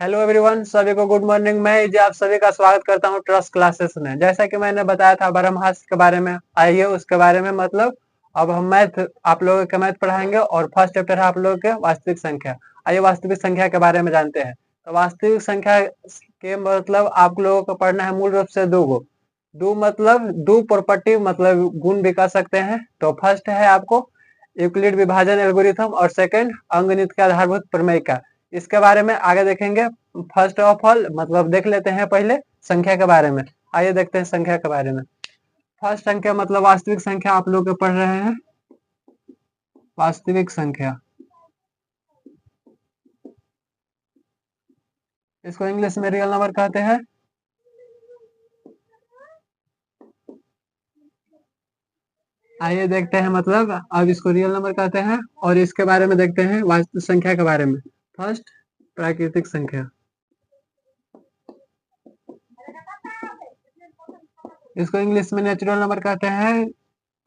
Hello everyone, सभी को good morning. मैं जी आप सभी का स्वागत करता हूं ट्रस्ट क्लासेस में। जैसा कि मैंने बताया था बरहमास के बारे में, आइए उसके बारे में मतलब अब हम मैथ आप लोगों के मैथ पढ़ाएंगे और फर्स्ट चैप्टर है आप लोगों के वास्तविक संख्या। आइए वास्तविक संख्या के बारे में जानते हैं। तो वास्तविक संख्या के मतलब आप लोगों को पढ़ना है मूल रूप से दो मतलब दो प्रॉपर्टी मतलब गुण भी कर सकते हैं। तो फर्स्ट है आपको यूक्लिड विभाजन एल्गोरिथम और सेकंड अंकगणित के आधारभूत प्रमेय का। इसके बारे में आगे देखेंगे। फर्स्ट ऑफ ऑल मतलब देख लेते हैं पहले संख्या के बारे में। आइए देखते हैं संख्या के बारे में। फर्स्ट संख्या मतलब वास्तविक संख्या आप लोग पढ़ रहे हैं। वास्तविक संख्या इसको इंग्लिश में रियल नंबर कहते हैं। आइए देखते हैं मतलब अब इसको रियल नंबर कहते हैं और इसके बारे में देखते हैं वास्तविक संख्या के बारे में। फर्स्ट प्राकृतिक संख्या, इसको इंग्लिश में नेचुरल नंबर कहते हैं।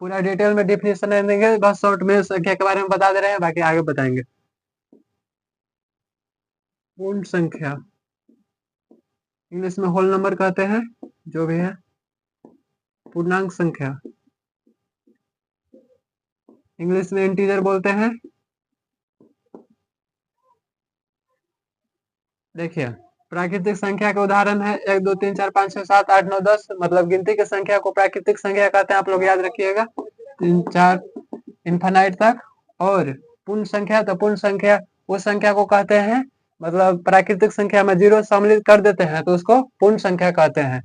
पूरा डिटेल में डिफिनेशन नहीं देंगे, बस शॉर्ट में संख्या के बारे में बता दे रहे हैं, बाकी आगे बताएंगे। पूर्ण संख्या इंग्लिश में होल नंबर कहते हैं, जो भी है। पूर्णांक संख्या इंग्लिश में इंटीजर बोलते हैं। देखिए प्राकृतिक संख्या के उदाहरण है 1 2 3 4 5 6 7 8 9 10 मतलब गिनती की संख्या को प्राकृतिक संख्या कहते हैं। आप लोग याद रखिएगा 3 4 इनफाइनाइट तक। और पूर्ण संख्या, तो पूर्ण संख्या उस संख्या को कहते हैं मतलब प्राकृतिक संख्या में जीरो सम्मिलित कर देते हैं तो उसको पूर्ण संख्या कहते हैं।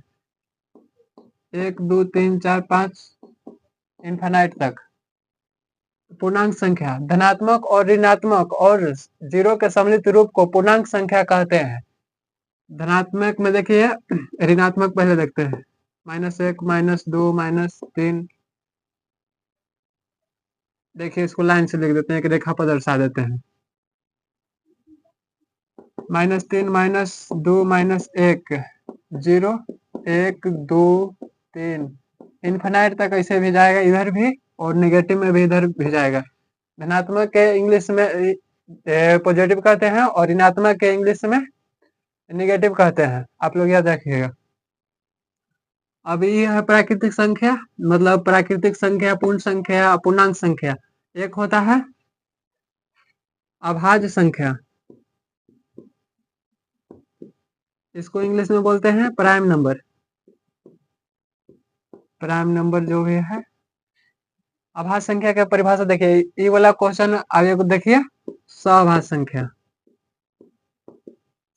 1 2 3 4 5 इनफाइनाइट तक। पूर्णांक संख्या धनात्मक और ऋणात्मक और जीरो के सम्मिलित रूप को पूर्णांक संख्या कहते हैं। धनात्मक में देखिए, ऋणात्मक पहले देखते हैं। -1 -2 -3। देखिए इसको लाइन से लिख देते हैं कि रेखा पर दर्शा देते हैं। -3 -2 -1 0 1 2 3 इनफिनाइट तक ऐसे भी जाएगा इधर भी और नेगेटिव में भी इधर भी जाएगा। धनात्मक के इंग्लिश में पॉजिटिव कहते हैं और ऋणात्मक के इंग्लिश में नेगेटिव कहते हैं। आप लोग याद रखिएगा। अब ये है प्राकृतिक संख्या मतलब प्राकृतिक संख्या, पूर्ण संख्या, पूर्णांक संख्या। एक होता है अभाज्य संख्या, इसको इंग्लिश में बोलते हैं प्राइम नंबर। प्राइम नंबर जो भी है। अभाज्य संख्या का परिभाषा देखिए, ये वाला क्वेश्चन आगे को देखिए। सअभाज्य संख्या,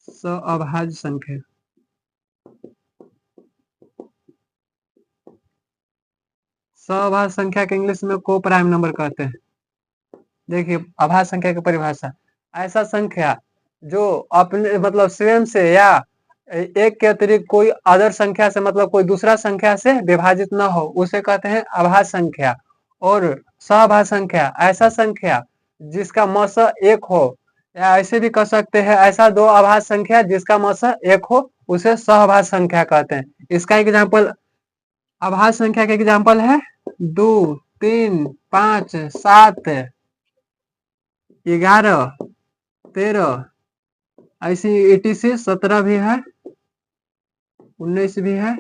सअभाज्य संख्या। सअभाज्य संख्या के इंग्लिश में को प्राइम नंबर कहते हैं। देखिए अभाज्य संख्या की परिभाषा, ऐसा संख्या जो अपने मतलब स्वयं से या एक के अतिरिक्त कोई अदर संख्या से मतलब कोई दूसरा संख्या से विभाजित न हो उसे कहते हैं अभाज्य संख्या। और सहभाज्य संख्या ऐसा संख्या जिसका मस एक हो, या ऐसे भी कह सकते हैं ऐसा दो अभाज्य संख्या जिसका मस एक हो उसे सहभाज्य संख्या कहते हैं। इसका एग्जाम्पल, अभाज्य संख्या का एग्जाम्पल है 2 3 5 7 11 13 ऐसी 86 17 भी है, 19 भी है।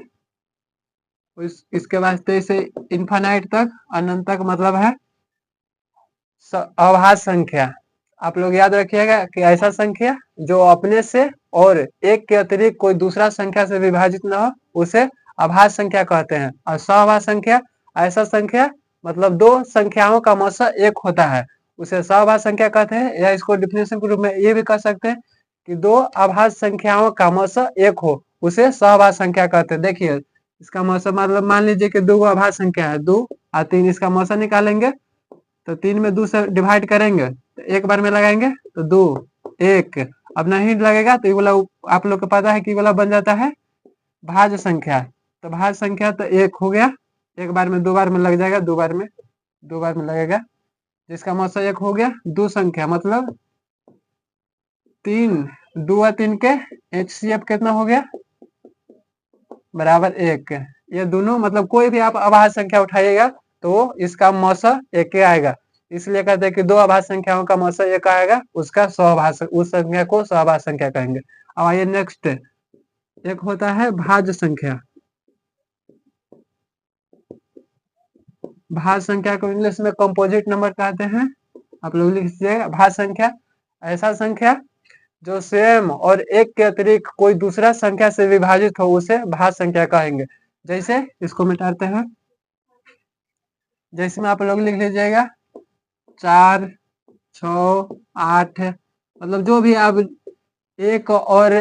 इसके वास्ते से इनफाइनाइट तक अनंत तक मतलब है अभाज्य संख्या। आप लोग याद रखिएगा कि ऐसा संख्या जो अपने से और एक के अतिरिक्त कोई दूसरा संख्या से विभाजित न हो उसे अभाज्य संख्या कहते हैं। और सहभाज्य संख्या ऐसा संख्या मतलब दो संख्याओं का मस एक होता है उसे सहभाज्य संख्या कहते हैं। या इसको डिफिनेशन के रूप में ये भी कह सकते हैं कि दो अभाज्य संख्याओं का मस एक हो उसे सहभाज्य संख्या कहते हैं। देखिए इसका मौसम मतलब मान लीजिए कि दो अभाज्य संख्या है 2 और 3, इसका मौसम निकालेंगे तो 3 में 2 से डिवाइड करेंगे तो एक बार में लगाएंगे तो 2 1। अब नहीं लगेगा तो ये वाला आप लोग को पता है कि वाला बन जाता है भाज्य संख्या। तो भाज्य संख्या तो एक हो गया, एक बार में 2 बार में लग जाएगा, 2 बार में लगेगा जिसका मौसम एक हो गया। दो संख्या मतलब 3 2 और 3 के HCF कितना हो गया बराबर 1। ये दोनों मतलब कोई भी आप अभाज्य संख्या उठाइएगा तो इसका मौसा एक आएगा। इसलिए कहते हैं कि दो अभाज्य संख्याओं का मौसा एक आएगा, उसका सहभाज्य, उस संख्या को सहभाज्य संख्या कहेंगे। अब आइए नेक्स्ट, एक होता है भाज्य संख्या। भाज्य संख्या को इंग्लिश में कंपोजिट नंबर कहते हैं। आप लोग लिख लीजिएगा, भाज्य संख्या ऐसा संख्या जो स्वयं और एक के अतिरिक्त कोई दूसरा संख्या से विभाजित हो, उसे भाज्य संख्या कहेंगे। जैसे इसको मिटाते हैं, जैसे में आप लोग लिख लीजिएगा 4, 6, 8, मतलब जो भी आप एक और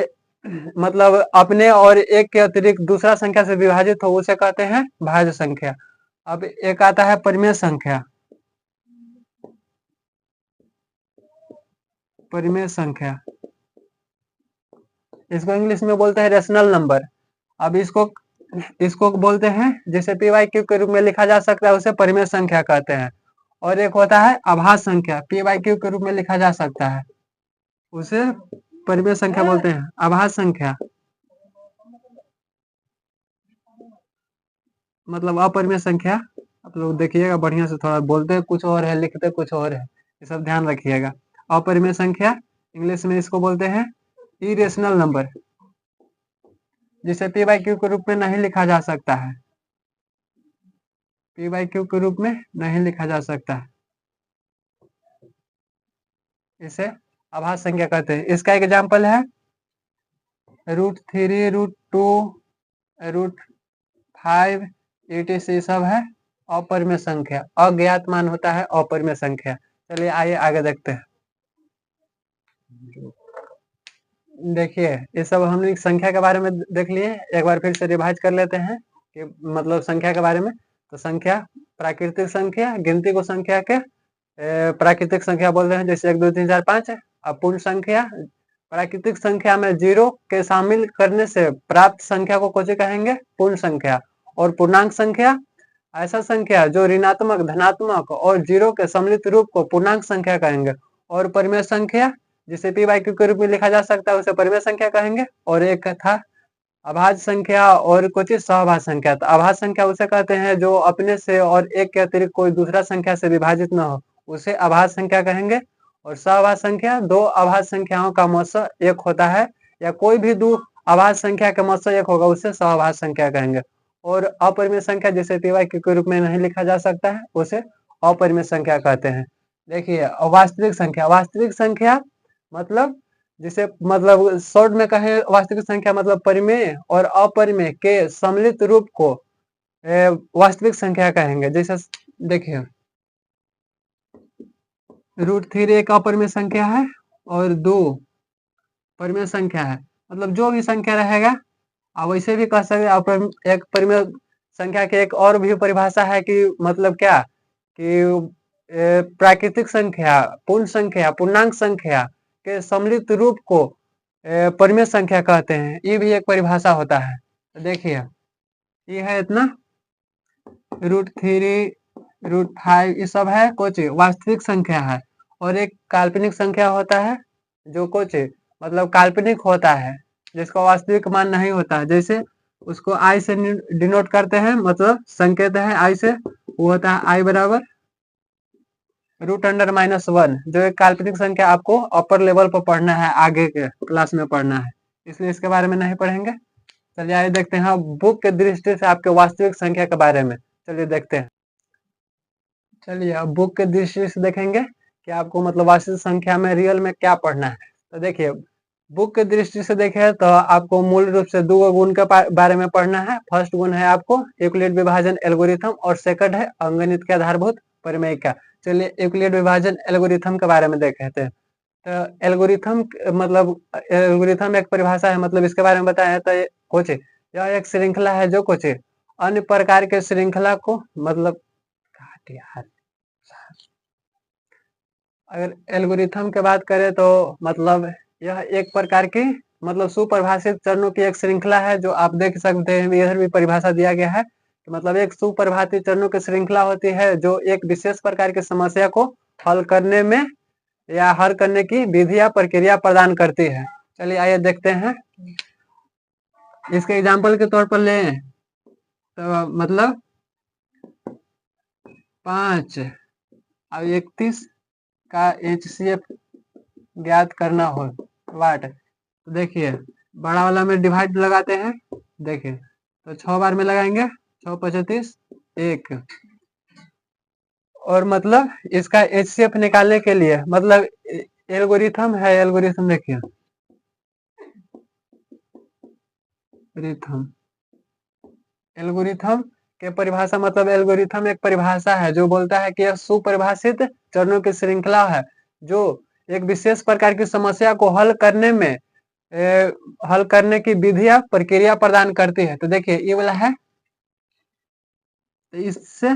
मतलब अपने और एक के अतिरिक्त दूसरा संख्या से विभाजित हो, उसे कहते हैं भाज्य संख्या। अब एक आता है परिमेय संख्या। परिमेय संख्या इसको इंग्लिश में बोलते हैं रेशनल नंबर। अब इसको बोलते हैं, जैसे पी वाई क्यू के रूप में लिखा जा सकता है, उसे परिमेय संख्या कहते हैं। और एक होता है अभाज्य संख्या, पी वाई क्यू के रूप में लिखा जा सकता है, उसे परिमेय संख्या बोलते हैं। अभाज्य संख्या मतलब अपरिमेय संख्या। आप लोग देखिएगा बढ़िया से, थोड़ा बोलते कुछ और है, लिखते कुछ और है, ये सब ध्यान रखिएगा। अपरिमेय संख्या इंग्लिश में इसको बोलते हैं इरेशनल नंबर, जिसे पी बाई क्यू के रूप में नहीं लिखा जा सकता है। पी बाई क्यू के रूप में नहीं लिखा जा सकता है, इसे अभाज्य संख्या कहते हैं। इसका एग्जाम्पल है √3, √2, √5, etc सब है अपरिमेय संख्या, अज्ञात मान होता है अपरिमेय संख्या। चलिए आइए आगे देखते हैं। देखिए ये सब हमने संख्या के बारे में देख लिए, एक बार फिर से रिवाइज कर लेते हैं कि मतलब संख्या के बारे में। तो संख्या प्राकृतिक संख्या, गिनती को संख्या के प्राकृतिक संख्या बोल रहे हैं, जैसे 1, 2, 3, 4, 5 है। अब पूर्ण संख्या, प्राकृतिक संख्या में 0 के शामिल करने से प्राप्त संख्या को कौन कहेंगे? पूर्ण संख्या। और पूर्णांक संख्या ऐसा संख्या जो ऋणात्मक, धनात्मक और 0 के सम्मिलित रूप को पूर्णांक संख्या कहेंगे। और परिमेय संख्या जिसे पी बाई क्यू के रूप में लिखा जा सकता है, उसे परिमेय संख्या कहेंगे। और एक था अभाज्य संख्या और कुछ सहभाज्य संख्या। तो अभाज्य संख्या उसे कहते हैं जो अपने से और एक के अतिरिक्त कोई दूसरा संख्या से विभाजित न हो, उसे अभाज्य संख्या कहेंगे। और सहभाज्य संख्या दो अभाज्य संख्याओं का मौसा एक होता है, या कोई भी दो अभाज्य संख्या का मौसा एक होगा, उसे सहभाज्य संख्या कहेंगे। और अपरिमेय संख्या जिसे पी वाई क्यू के रूप में नहीं लिखा जा सकता है, उसे अपरिमेय संख्या कहते हैं। देखिए वास्तविक संख्या, वास्तविक संख्या मतलब जिसे मतलब शॉर्ट में कहे, वास्तविक संख्या मतलब परिमेय और अपरिमेय के सम्मिलित रूप को वास्तविक संख्या कहेंगे। जैसे देखिए √3 एक अपरिमेय संख्या है और 2 परिमेय संख्या है। मतलब जो भी संख्या रहेगा आप वैसे भी कह सकते। एक परिमेय संख्या की एक और भी परिभाषा है कि मतलब क्या कि प्राकृतिक संख्या, पूर्ण संख्या, पूर्णांक संख्या के सम्मिलित रूप को परिमेय संख्या कहते हैं। ये भी एक परिभाषा होता है। तो देखिए ये है इतना √3, √5 ये सब है कुछ वास्तविक संख्या है। और एक काल्पनिक संख्या होता है जो कुछ मतलब काल्पनिक होता है, जिसका वास्तविक मान नहीं होता है। जैसे उसको आई से डिनोट करते हैं, मतलब संकेत है आई से, वो होता है आई बराबर √1, जो एक काल्पनिक संख्या आपको अपर लेवल पर पढ़ना है, आगे के क्लास में पढ़ना है, इसलिए इसके बारे में नहीं पढ़ेंगे। चलिए आइए देखते हैं बुक के दृष्टि से आपके वास्तविक संख्या के बारे में। चलिए देखते हैं। चलिए अब बुक के दृष्टि से देखेंगे कि आपको मतलब वास्तविक संख्या में रियल में क्या पढ़ना है। तो देखिए बुक के दृष्टि से देखें तो आपको मूल रूप से दो गुण के बारे में पढ़ना है। फर्स्ट गुण है आपको यूक्लिड विभाजन एल्गोरिथम, और सेकंड है अंकगणित के आधारभूत प्रमेय का। चलिए यूक्लिड विभाजन एल्गोरिथम के बारे में देखते हैं। तो एल्गोरिथम मतलब एल्गोरिथम एक परिभाषा है, मतलब इसके बारे में बताया तो कुछ यह एक श्रृंखला है जो कुछ अन्य प्रकार के श्रृंखला को मतलब अगर एल्गोरिथम के बात करें तो मतलब यह एक प्रकार की मतलब सुपरिभाषित चरणों की एक श्रृंखला है, जो आप देख सकते हैं इधर भी परिभाषा दिया गया है। तो मतलब एक सुपरिभाषित चरणों की श्रृंखला होती है जो एक विशेष प्रकार की समस्या को हल करने में या हल करने की विधि या प्रक्रिया प्रदान करती है। चलिए आइए देखते हैं। इसके एग्जाम्पल के तौर पर लें तो मतलब 5 अब 31 का HCF ज्ञात करना हो वाट, तो देखिए बड़ा वाला में डिवाइड लगाते हैं। देखिए तो 6 बार में लगाएंगे, 6 25 1। और मतलब इसका HCF निकालने के लिए मतलब एल्गोरिथम है, एल्गोरिथम देखिए रिथम, एल्गोरिथम के परिभाषा मतलब एल्गोरिथम एक परिभाषा है जो बोलता है कि यह सुपरिभाषित चरणों की श्रृंखला है जो एक विशेष प्रकार की समस्या को हल करने में हल करने की विधि या प्रक्रिया प्रदान करती है। तो देखिए ये वाला है, तो इससे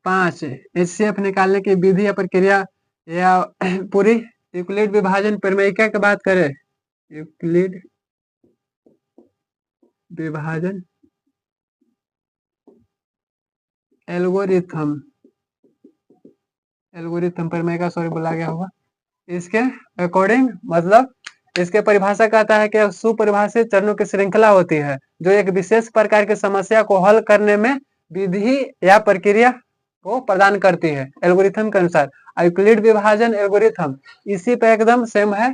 5 HCF निकालने की विधि या प्रक्रिया या पूरी यूक्लिड विभाजन प्रमेयिका की बात करें, यूक्लिड विभाजन एल्गोरिथम, एल्गोरिथम प्रमेयिका सॉरी बोला गया होगा, इसके अकॉर्डिंग मतलब इसके परिभाषा कहता है कि सुपरिभाषित चरणों की श्रृंखला होती है जो एक विशेष प्रकार की समस्या को हल करने में विधि या प्रक्रिया को प्रदान करती है एल्गोरिथम के अनुसार। यूक्लिड विभाजन एल्गोरिथम इसी पे एकदम सेम है।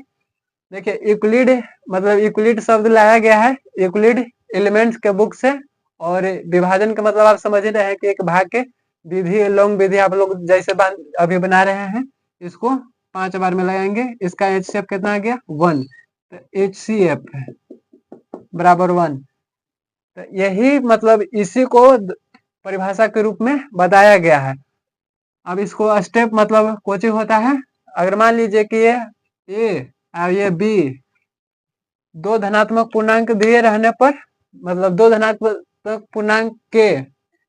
देखिए यूक्लिड मतलब यूक्लिड शब्द लाया गया है यूक्लिड एलिमेंट्स के बुक से, और विभाजन का मतलब आप समझ रहे हैं कि एक भाग के विधि लॉन्ग विधि आप लोग जैसे अभी बना रहे हैं, इसको 5 बार में लगाएंगे। इसका HCF कितना आ गया 1, तो HCF बराबर 1। तो यही मतलब इसी को परिभाषा के रूप में बताया गया है। अब इसको स्टेप मतलब कोचिंग होता है। अगर मान लीजिए कि ये ए और ये बी दो धनात्मक पूर्णांक दिए रहने पर मतलब दो धनात्मक पूर्णांक के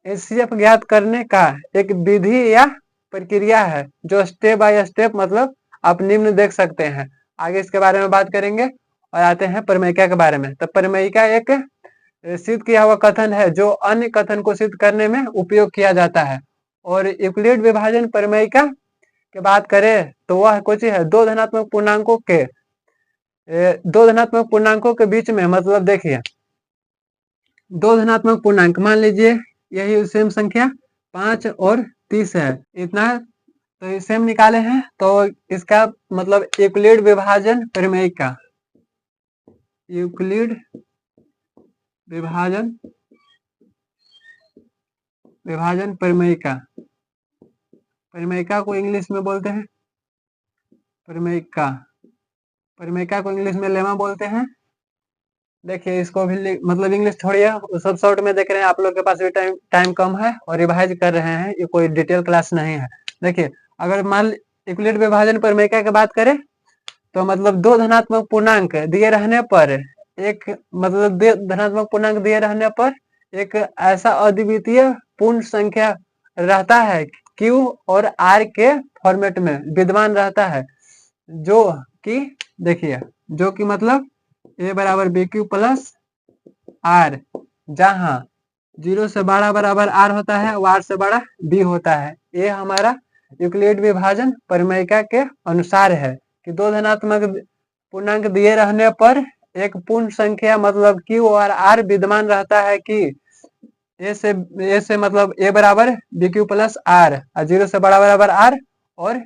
HCF ज्ञात करने का एक विधि या प्रक्रिया है जो स्टेप बाय स्टेप मतलब आप निम्न देख सकते हैं। आगे इसके बारे में बात करेंगे और आते हैं प्रमेयिका के बारे में। तो प्रमेयिका एक सिद्ध किया हुआ कथन है जो अन्य कथन को सिद्ध करने में उपयोग किया जाता है। और यूक्लिड विभाजन प्रमेयिका की बात करें तो वह कुछ है दो धनात्मक पूर्णांकों के दो धनात्मक पूर्णांकों के बीच में मतलब देखिए दो धनात्मक पूर्णांक मान लीजिए यही सेम संख्या 5 और 30 है इतना, तो सेम निकाले हैं तो इसका मतलब यूक्लिड विभाजन प्रमेयिका, यूक्लिड विभाजन विभाजन प्रमेयिका, प्रमेयिका को इंग्लिश में बोलते हैं प्रमेयिका, प्रमेयिका को इंग्लिश में लेमा बोलते हैं। देखिए इसको भी मतलब इंग्लिश छोड़िए सब शॉर्ट में देख रहे हैं, आप लोग के पास भी टाइम कम है और रिवाइज कर रहे हैं, ये कोई डिटेल क्लास नहीं है। देखिए अगर मान यूक्लिड विभाजन प्रमेयिका की बात करें तो मतलब दो धनात्मक पूर्णांक दिए रहने पर एक मतलब धनात्मक पूर्णांक दिए रहने पर एक ऐसा अद्वितीय पूर्ण संख्या रहता है Q और R के फॉर्मेट में विद्यमान रहता है जो कि देखिए जो कि मतलब A बराबर BQ प्लस R, जहां 0 से बड़ा बराबर R होता है और R से बड़ा B होता है। ये हमारा यूक्लिड विभाजन प्रमेयिका के अनुसार है कि दो धनात्मक पूर्णांक दिए रहने पर एक पूर्ण संख्या मतलब Q और R विद्यमान रहता है कि ए से मतलब A बराबर BQ प्लस R और 0 से बड़ा बराबर R और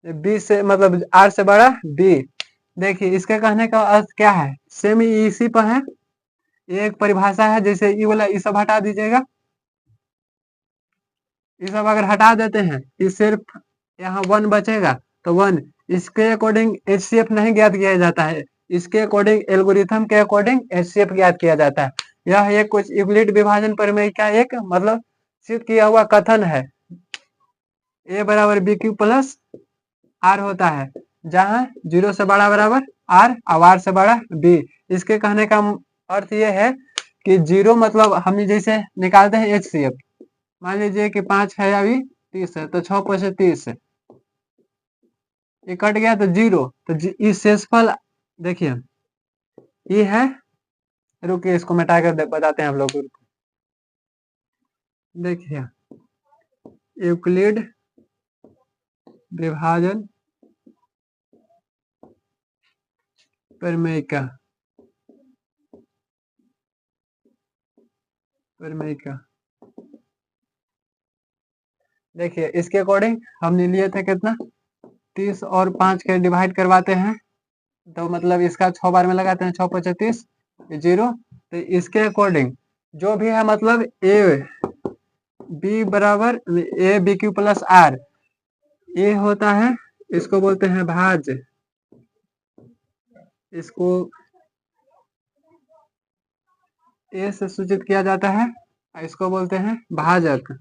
B से मतलब R से बड़ा B। देखिए इसके कहने का अर्थ क्या है, सेम इसी पर है, ये एक परिभाषा है। जैसे ये वाला ये सब हटा दीजिएगा, ये सब अगर हटा देते हैं ये सिर्फ यहाँ 1 बचेगा तो 1, इसके अकॉर्डिंग HCF नहीं ज्ञात किया जाता है, इसके अकॉर्डिंग एल्गोरिथम के अकॉर्डिंग HCF ज्ञात किया जाता है। यह एक कुछ यूक्लिड विभाजन प्रमेय का एक मतलब सिद्ध किया हुआ कथन है। A बराबर BQ प्लस R होता है जहां 0 से बड़ा बराबर R और R से बड़ा B। इसके कहने का अर्थ ये है कि 0 मतलब हम जैसे निकालते हैं HCF, मान लीजिए कि 5 है अभी 30 है तो 6 5 30 ये कट गया तो 0, तो इस शेषफल देखिए ये है, रुकिए इसको मिटा कर बताते हैं आप लोग को। देखिए यूक्लिड विभाजन प्रमेयिका, प्रमेयिका देखिए इसके अकॉर्डिंग हमने लिए थे कितना 30 और 5 के डिवाइड करवाते हैं तो मतलब इसका 6 बार में लगाते हैं 6×5 = 0। तो इसके अकॉर्डिंग जो भी है मतलब ए बी बराबर A B Q plus R ये होता है, इसको बोलते हैं भाज्य, इसको ए से सूचित किया जाता है, इसको बोलते हैं भाजक,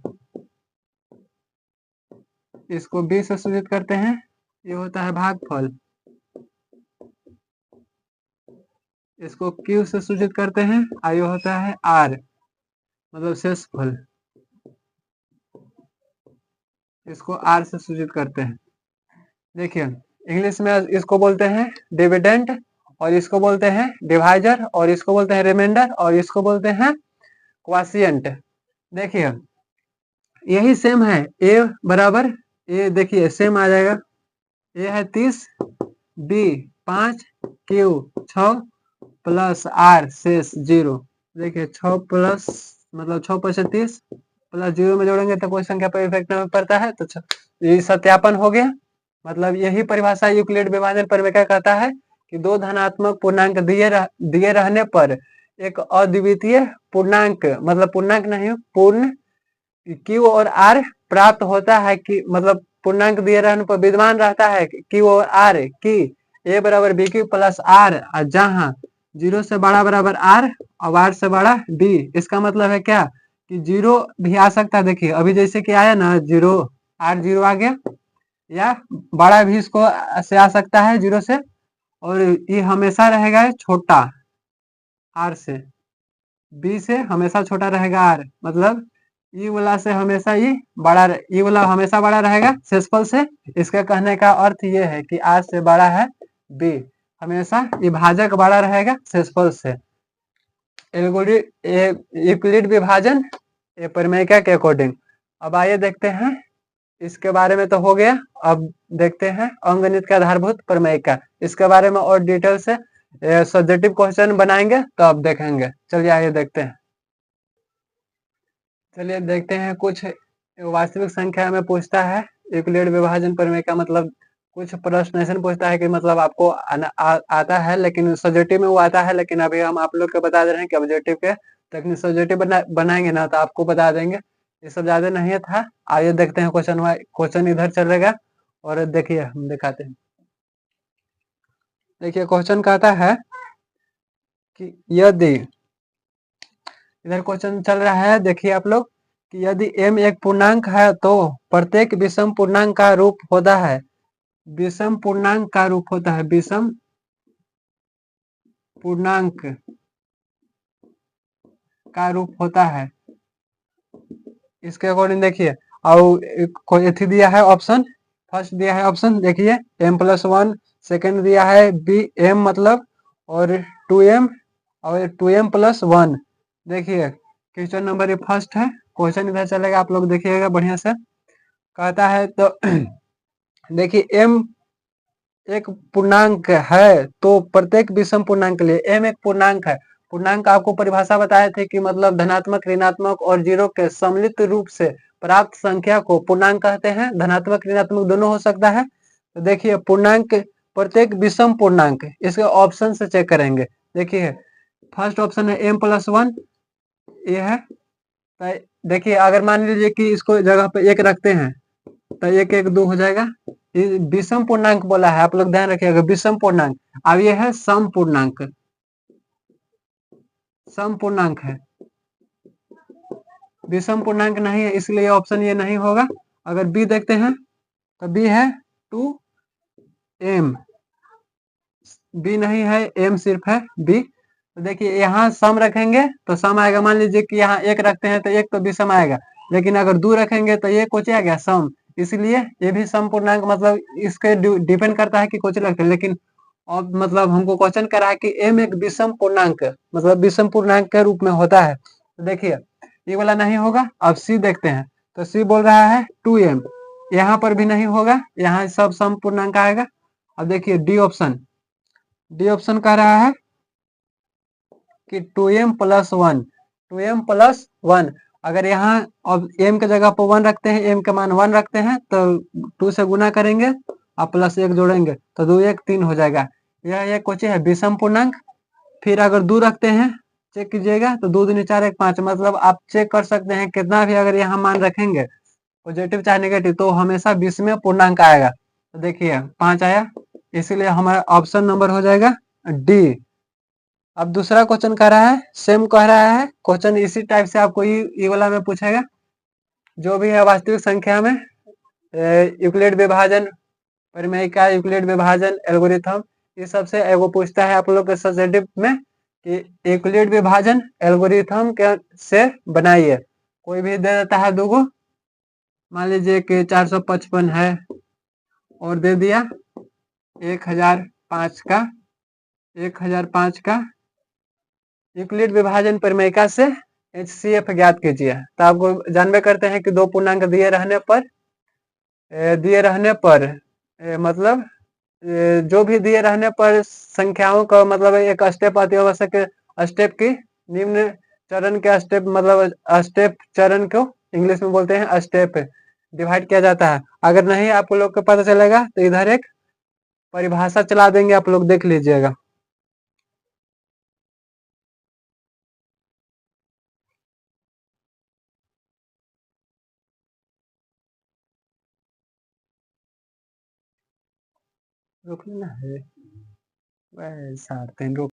इसको बी से सूचित करते हैं, ये होता है भागफल, इसको क्यू से सूचित करते हैं, ये होता है आर मतलब शेषफल, इसको आर से सूचित करते हैं। देखिए इंग्लिश में इसको बोलते हैं डिविडेंड और इसको बोलते हैं डिवाइजर और इसको बोलते हैं रिमाइंडर और इसको बोलते हैं क्वाशिएंट। देखिए यही सेम है, ए बराबर ए, देखिए सेम आ जाएगा, ए है 30, बी 5, क्यू 6 प्लस आर शेष 0। देखिए 6 प्लस मतलब 6×5 = 30 प्लस 0 में जोड़ेंगे तो कोई संख्या पर इफेक्ट नहीं पड़ता है, तो ये सत्यापन हो गया। मतलब यही परिभाषा यूक्लिड विभाजन प्रमेय का कहता है कि दो धनात्मक पूर्णांक दिए रहने पर एक अद्वितीय पूर्णांक मतलब पूर्णांक नहीं पूर्ण क्यू और आर प्राप्त होता है कि मतलब पूर्णांक दिए रहने पर विद्यमान रहता है क्यू और आर की ए बराबर बी क्यू प्लस आर, जहां 0 से बड़ा बराबर आर और आर से बड़ा बी। इसका मतलब है क्या कि 0 भी आ सकता है, देखिए अभी जैसे कि आया ना 0 आर 0 आ गया, या बड़ा भी इसको से आ सकता है 0 से, और ये हमेशा रहेगा छोटा आर से, बी से हमेशा छोटा रहेगा आर, मतलब ई वाला से हमेशा ई बड़ा, ई वाला हमेशा बड़ा रहेगा शेषफल से। इसके कहने का अर्थ ये है कि आर से बड़ा है बी, हमेशा ये भाजक बड़ा रहेगा शेषफल से। यूक्लिड विभाजन ये प्रमेय के अकॉर्डिंग। अब आइए देखते हैं, इसके बारे में तो हो गया, अब देखते हैं अंकगणित के आधारभूत प्रमेय का, इसके बारे में और डिटेल से सब्जेक्टिव क्वेश्चन बनाएंगे तो अब देखेंगे। चलिए आइए देखते हैं, चलिए देखते हैं कुछ वास्तविक संख्या में पूछता है यूक्लिड विभाजन प्रमेय का, मतलब कुछ प्रश्न ऐसे पूछता है कि मतलब आपको आता है लेकिन सब्जेक्टिव में वो आता है, लेकिन अभी हम आप लोग को बता दे रहे हैं कि ऑब्जेक्टिव के तकनीक सब्जेक्टिव बनाएंगे ना तो आपको बता देंगे, ये सब ज्यादा नहीं था। आइए देखते हैं क्वेश्चन इधर चलेगा और देखिए हम दिखाते हैं। देखिए क्वेश्चन कहता है कि यदि, इधर क्वेश्चन चल रहा है, देखिए आप लोग कि यदि m एक पूर्णांक है तो प्रत्येक विषम पूर्णांक का रूप होता है, विषम पूर्णांक का रूप होता है, विषम पूर्णांक का रूप होता है। इसके अकॉर्डिंग देखिए, और एथी दिया है ऑप्शन, फर्स्ट दिया है ऑप्शन, देखिए m+1, सेकंड दिया है बी m मतलब और 2m और 2m+1। देखिए क्वेश्चन नंबर ये फर्स्ट है, क्वेश्चन इधर चलेगा, आप लोग देखिएगा बढ़िया से। कहता है तो देखिए m एक पूर्णांक है तो प्रत्येक विषम पूर्णांक के लिए m एक पूर्णांक है। पूर्णांक आपको परिभाषा बताए थे कि मतलब धनात्मक ऋणात्मक और 0 के सम्मिलित रूप से प्राप्त संख्या को पूर्णांक कहते हैं, धनात्मक ऋणात्मक दोनों हो सकता है। तो देखिए पूर्णांक प्रत्येक विषम पूर्णांक, इसके ऑप्शन से चेक करेंगे। देखिए फर्स्ट ऑप्शन है m+1, ये है। तो देखिए अगर मान लीजिए कि इसको जगह पे 1 रखते हैं तो 1 1 2 हो जाएगा, विषम पूर्णांक बोला है, आप लोग ध्यान रखिएगा विषम पूर्णांक। अब ये है सम पूर्णांक, सम पूर्णांक है, विषम पूर्णांक नहीं है, इसलिए ऑप्शन ये नहीं होगा। अगर बी देखते हैं तो बी है 2m, बी नहीं है, m सिर्फ है बी। तो देखिए यहाँ सम रखेंगे तो सम आएगा, मान लीजिए कि यहाँ 1 रखते हैं तो 1 तो विषम आएगा, लेकिन अगर 2 रखेंगे तो ये कुछ आ गया सम, इसलिए ये भी सम पूर्णांक, मतलब इसके डिपेंड करता है कि कुछ रखते हैं। लेकिन अब मतलब हमको क्वेश्चन करा है कि m एक विषम पूर्णांक मतलब विषम पूर्णांक के रूप में होता है, तो देखिए ये वाला नहीं होगा। अब सी देखते हैं तो सी बोल रहा है 2m, यहाँ पर भी नहीं होगा, यहाँ सब सम पूर्णांक आएगा। अब देखिए डी ऑप्शन, डी ऑप्शन कह रहा है कि 2m+1, 2m+1 अगर यहाँ अब m के जगह पर 1 रखते हैं, m का मान 1 रखते हैं तो 2 से गुना करेंगे और प्लस 1 जोड़ेंगे तो 2 1 3 हो जाएगा। यह एक क्वेश्चन है विषम पूर्णांक। फिर अगर 2 रखते हैं, चेक कीजिएगा तो 2 दूनी 4 1 5, मतलब आप चेक कर सकते हैं कितना भी अगर यहाँ मान रखेंगे पॉजिटिव चाहे नेगेटिव तो हमेशा बीच में पूर्णांक आएगा। तो देखिए 5 आया, इसीलिए हमारा ऑप्शन नंबर हो जाएगा डी। अब दूसरा क्वेश्चन कह रहा है, सेम कह रहा है क्वेश्चन इसी टाइप से आपको ये वाला में पूछेगा। जो भी है वास्तविक संख्या में यूक्लिड विभाजन, परिमेयिका यूक्लिड विभाजन एल्गोरिथम, ये सबसे एगो पूछता है आप लोग के सब्जेक्टिव में कि यूक्लिड विभाजन एल्गोरिथम के से बनाइए। कोई भी दे देता है 2 गो, मान लीजिए कि 455 है और दे दिया 1005 का, 1005 का यूक्लिड विभाजन परिमेयिका से HCF ज्ञात कीजिए। तो आपको जानबे करते हैं कि 2 पूर्णांक दिए रहने पर मतलब जो भी दिए रहने पर संख्याओं का मतलब एक स्टेप अति आवश्यक स्टेप की निम्न चरण के स्टेप, मतलब स्टेप चरण को इंग्लिश में बोलते हैं स्टेप, डिवाइड किया जाता है। अगर नहीं आप लोग को पता चलेगा तो इधर एक परिभाषा चला देंगे, आप लोग देख लीजिएगा। रोक लेना है वैसा